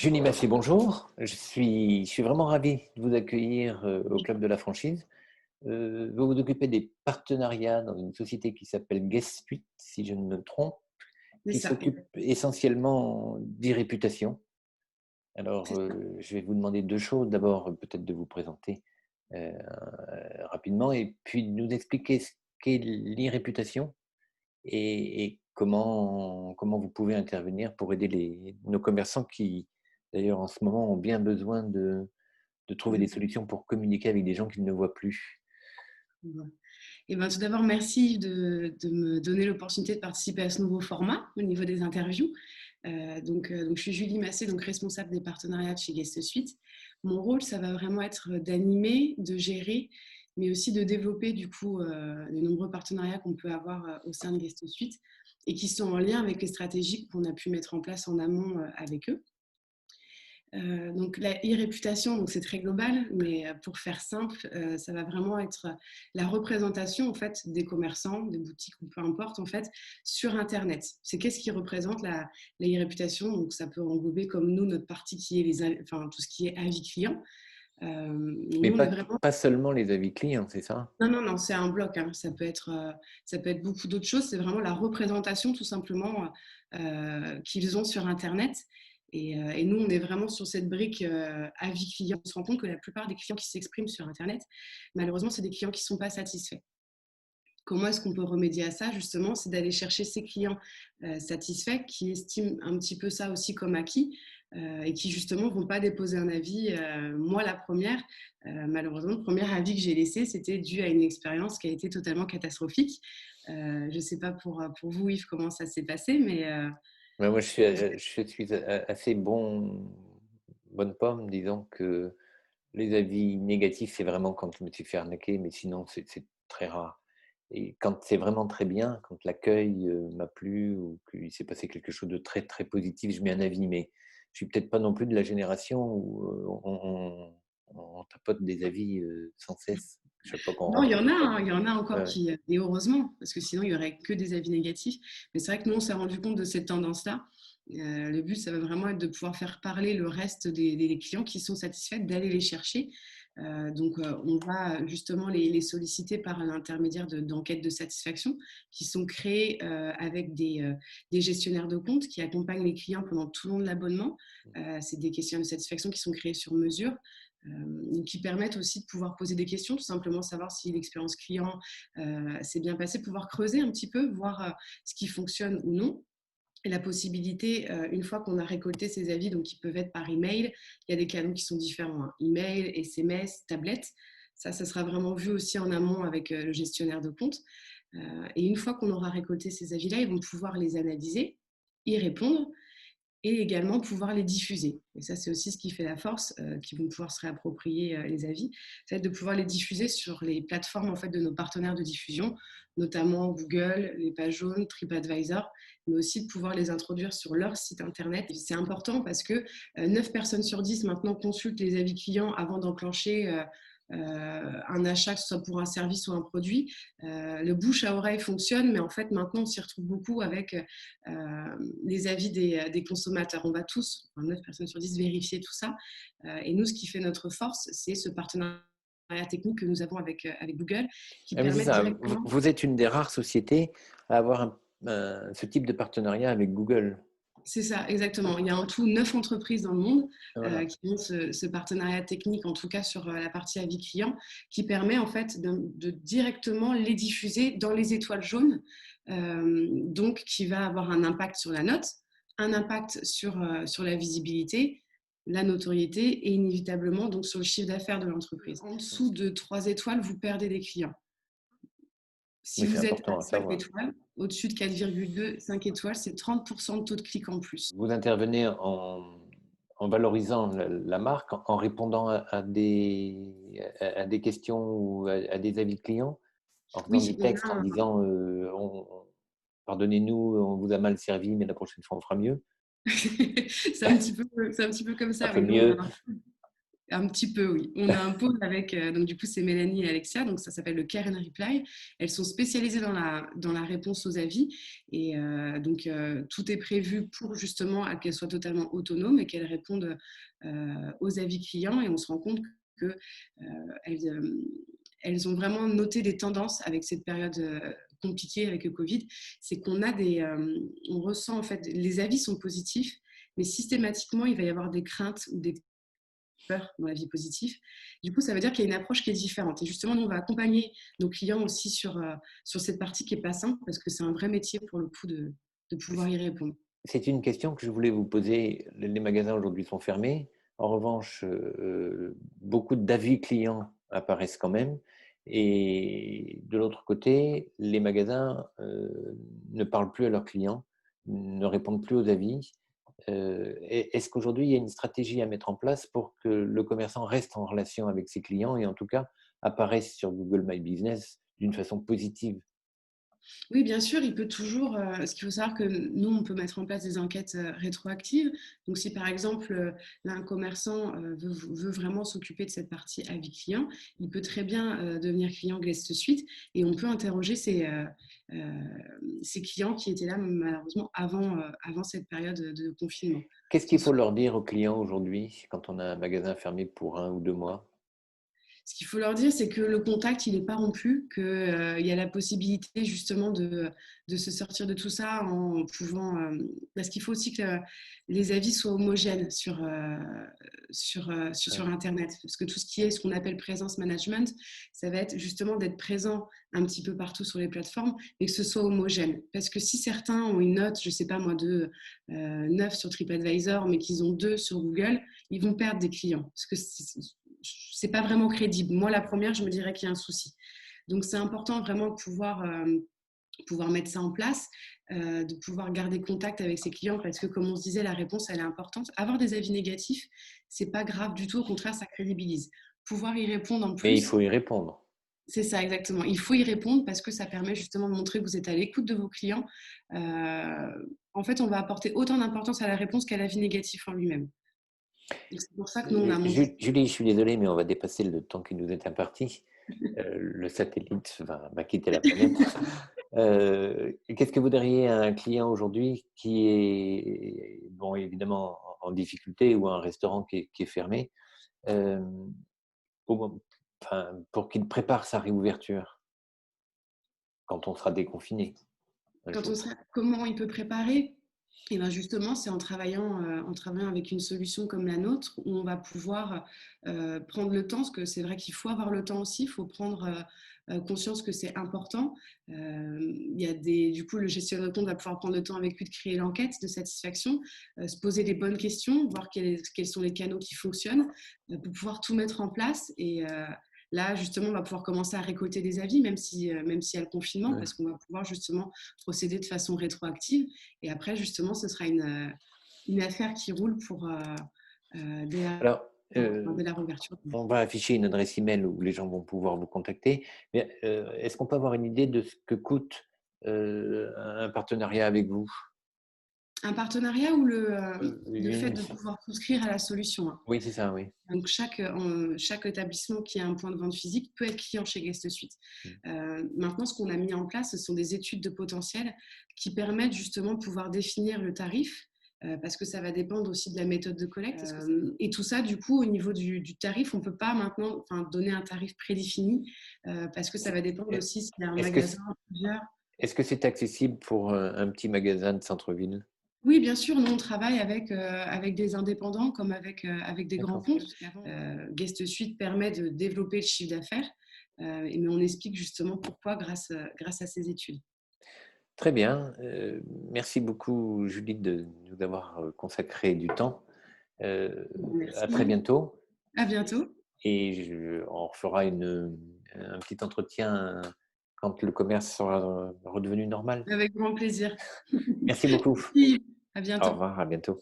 Julie Massé, bonjour. Je suis vraiment ravi de vous accueillir au Club de la franchise. Vous vous occupez des partenariats dans une société qui s'appelle Guest Suite, si je ne me trompe, C'est qui ça, s'occupe exact. essentiellement d'e-réputation. Alors, C'est ça. je vais vous demander deux choses. D'abord, peut-être de vous présenter euh, rapidement et puis de nous expliquer ce qu'est l'e-réputation et comment vous pouvez intervenir pour aider nos commerçants qui, d'ailleurs, en ce moment, ont bien besoin de trouver des Mmh. solutions pour communiquer avec des gens qu'ils ne voient plus. Voilà. Et ben, tout d'abord, merci de me donner l'opportunité de participer à ce nouveau format au niveau des interviews. Donc, je suis Julie Massé, donc responsable des partenariats de chez Guest Suite. Mon rôle, ça va vraiment être d'animer, de gérer, mais aussi de développer du coup les nombreux partenariats qu'on peut avoir au sein de Guest Suite et qui sont en lien avec les stratégies qu'on a pu mettre en place en amont avec eux. Donc la e-réputation, donc c'est très global, mais pour faire simple, ça va vraiment être la représentation en fait des commerçants, des boutiques ou peu importe en fait sur Internet. C'est qu'est-ce qui représente la e-réputation. Donc ça peut englober comme nous notre partie qui est enfin tout ce qui est avis client. Mais Nous on est pas, vraiment pas seulement les avis clients, c'est ça? non, non, non, c'est un bloc, hein. Ça peut être beaucoup d'autres choses. C'est vraiment la représentation, tout simplement, qu'ils ont sur Internet. Et nous, on est vraiment sur cette brique avis client. On se rend compte que la plupart des clients qui s'expriment sur Internet, malheureusement, c'est des clients qui ne sont pas satisfaits. Comment est-ce qu'on peut remédier à ça? Justement, c'est d'aller chercher ces clients satisfaits qui estiment un petit peu ça aussi comme acquis et qui justement ne vont pas déposer un avis. Moi, la première, malheureusement, le premier avis que j'ai laissé, c'était dû à une expérience qui a été totalement catastrophique. Je ne sais pas pour vous, Yves, comment ça s'est passé, mais Ouais, moi, je suis assez bonne pomme, disons que les avis négatifs, c'est vraiment quand je me suis fait arnaquer, mais sinon, c'est très rare. Et quand c'est vraiment très bien, quand l'accueil m'a plu ou qu'il s'est passé quelque chose de très, très positif, je mets un avis. Mais je suis peut-être pas non plus de la génération où on tapote des avis sans cesse, chaque fois qu'on non, il y rentre. en a, hein, il y en a encore Ouais, ouais. qui, et heureusement, parce que sinon il y aurait que des avis négatifs. Mais c'est vrai que nous, on s'est rendu compte de cette tendance-là. Le but, ça va vraiment être de pouvoir faire parler le reste des clients qui sont satisfaits, d'aller les chercher. Donc, on va justement les solliciter par un intermédiaire d'enquêtes de satisfaction qui sont créées avec des gestionnaires de compte qui accompagnent les clients pendant tout le long de l'abonnement. C'est des questionnaires de satisfaction qui sont créés sur mesure qui permettent aussi de pouvoir poser des questions, tout simplement savoir si l'expérience client s'est bien passée, pouvoir creuser un petit peu, voir ce qui fonctionne ou non. Et la possibilité, une fois qu'on a récolté ces avis, donc qui peuvent être par email, il y a des canaux qui sont différents, hein, email, SMS, tablette. Ça sera vraiment vu aussi en amont avec le gestionnaire de compte. Et une fois qu'on aura récolté ces avis-là, ils vont pouvoir les analyser, y répondre et également pouvoir les diffuser. Et ça, c'est aussi ce qui fait la force, qui vont pouvoir se réapproprier les avis, c'est de pouvoir les diffuser sur les plateformes en fait, de nos partenaires de diffusion, notamment Google, les pages jaunes, TripAdvisor, mais aussi de pouvoir les introduire sur leur site internet. Et c'est important parce que 9 personnes sur 10 maintenant consultent les avis clients avant d'enclencher un achat, que ce soit pour un service ou un produit. Le bouche à oreille fonctionne, mais en fait, maintenant, on s'y retrouve beaucoup avec les avis des consommateurs. On va tous, 9 personnes sur 10, vérifier tout ça. Et nous, ce qui fait notre force, c'est ce partenariat technique que nous avons avec Google qui Ah, mais c'est permet ça. Vous directement. vous êtes une des rares sociétés à avoir ce type de partenariat avec Google. C'est ça, exactement. Il y a en tout 9 entreprises dans le monde Voilà. qui ont ce partenariat technique, en tout cas sur la partie avis client, qui permet en fait de directement les diffuser dans les étoiles jaunes, donc qui va avoir un impact sur la note, un impact sur la visibilité, la notoriété et inévitablement donc sur le chiffre d'affaires de l'entreprise. En dessous de 3 étoiles, vous perdez des clients. Si Oui, c'est vous êtes à important à 5 savoir. étoiles, au-dessus de 4,2, 5 étoiles, c'est 30% de taux de clic en plus. Vous intervenez en valorisant la marque, en répondant à des questions ou à des avis clients, en faisant Oui, des on textes, en a disant pardonnez-nous, on vous a mal servi, mais la prochaine fois on fera mieux. c'est un petit peu comme Un ça, peu oui. Nous, on a mieux. Un petit peu, oui. On a un pôle avec, donc du coup, c'est Mélanie et Alexia, donc ça s'appelle le Care and Reply. Elles sont spécialisées dans la réponse aux avis et donc tout est prévu pour justement qu'elles soient totalement autonomes et qu'elles répondent aux avis clients et on se rend compte que elles, elles ont vraiment noté des tendances avec cette période compliquée avec le Covid. C'est qu'on a on ressent en fait, les avis sont positifs, mais systématiquement, il va y avoir des craintes ou des peur dans la vie positive. Du coup, ça veut dire qu'il y a une approche qui est différente. Et justement, nous, on va accompagner nos clients aussi sur cette partie qui n'est pas simple, parce que c'est un vrai métier pour le coup de pouvoir y répondre. C'est une question que je voulais vous poser. Les magasins aujourd'hui sont fermés. En revanche, beaucoup d'avis clients apparaissent quand même. Et de l'autre côté, les magasins ne parlent plus à leurs clients, ne répondent plus aux avis. Est-ce qu'aujourd'hui, il y a une stratégie à mettre en place pour que le commerçant reste en relation avec ses clients et en tout cas apparaisse sur Google My Business d'une façon positive? Oui, bien sûr, il peut toujours. Ce qu'il faut savoir que nous, on peut mettre en place des enquêtes rétroactives. Donc, si par exemple, là, un commerçant veut vraiment s'occuper de cette partie avis client, il peut très bien devenir client Guest Suite et on peut interroger ces clients qui étaient là malheureusement avant cette période de confinement. Qu'est-ce qu'il faut leur dire aux clients aujourd'hui quand on a un magasin fermé pour 1 ou 2 mois? Ce qu'il faut leur dire, c'est que le contact, il n'est pas rompu, qu'il y a la possibilité justement de se sortir de tout ça en pouvant. Parce qu'il faut aussi que les avis soient homogènes sur Internet. Parce que tout ce qui est ce qu'on appelle présence management, ça va être justement d'être présent un petit peu partout sur les plateformes, mais que ce soit homogène. Parce que si certains ont une note, je ne sais pas moi, de 9 sur TripAdvisor, mais qu'ils ont 2 sur Google, ils vont perdre des clients. Parce que c'est pas vraiment crédible. Moi, la première, je me dirais qu'il y a un souci. Donc, c'est important vraiment de pouvoir mettre ça en place, de pouvoir garder contact avec ses clients parce que, comme on se disait, la réponse, elle est importante. Avoir des avis négatifs, c'est pas grave du tout. Au contraire, ça crédibilise. Pouvoir y répondre en Mais il plus, faut y répondre. c'est ça exactement. Il faut y répondre parce que ça permet justement de montrer que vous êtes à l'écoute de vos clients. En fait, on va apporter autant d'importance à la réponse qu'à l'avis négatif en lui-même. Donc, c'est pour ça que nous, on a monté. Julie, je suis désolé, mais on va dépasser le temps qui nous est imparti. Le satellite va quitter la planète. Qu'est-ce que vous diriez à un client aujourd'hui qui est, bon, évidemment en difficulté ou à un restaurant qui est fermé, euh, enfin, pour qu'il prépare sa réouverture quand on sera déconfiné un Quand on jour? sera, comment il peut préparer? Et ben justement, c'est en travaillant avec une solution comme la nôtre où on va pouvoir prendre le temps, parce que c'est vrai qu'il faut avoir le temps aussi, il faut prendre conscience que c'est important. Il y a du coup, le gestionnaire de compte va pouvoir prendre le temps avec lui de créer l'enquête de satisfaction, se poser les bonnes questions, voir quels sont les canaux qui fonctionnent, pour pouvoir tout mettre en place. Et là, justement, on va pouvoir commencer à récolter des avis, même s'il y a le confinement, Ouais. parce qu'on va pouvoir justement procéder de façon rétroactive. Et après, justement, ce sera une affaire qui roule dès Alors, dès la réouverture. on va afficher une adresse email où les gens vont pouvoir vous contacter. Mais est-ce qu'on peut avoir une idée de ce que coûte un partenariat avec vous? Un partenariat ou le fait Une- de pouvoir souscrire à la solution, hein. Oui, c'est ça, oui. Donc, chaque établissement qui a un point de vente physique peut être client chez Guest Suite. Maintenant, ce qu'on a mis en place, ce sont des études de potentiel qui permettent justement de pouvoir définir le tarif, parce que ça va dépendre aussi de la méthode de collecte. Et tout ça, du coup, au niveau du tarif, on ne peut pas maintenant donner un tarif prédéfini, parce que ça va dépendre aussi s'il y a un Est-ce que magasin, plusieurs. est-ce que c'est accessible pour un petit magasin de centre-ville? Oui, bien sûr, nous on travaille avec des indépendants comme avec des grands D'accord. comptes. Guest Suite permet de développer le chiffre d'affaires, mais on explique justement pourquoi grâce à ces études. Très bien. Merci beaucoup, Julie, de nous avoir consacré du temps. À très Merci. bientôt. À bientôt. Et on refera un petit entretien quand le commerce sera redevenu normal. Avec grand plaisir. Merci beaucoup. Merci. À Au bientôt. revoir, à bientôt.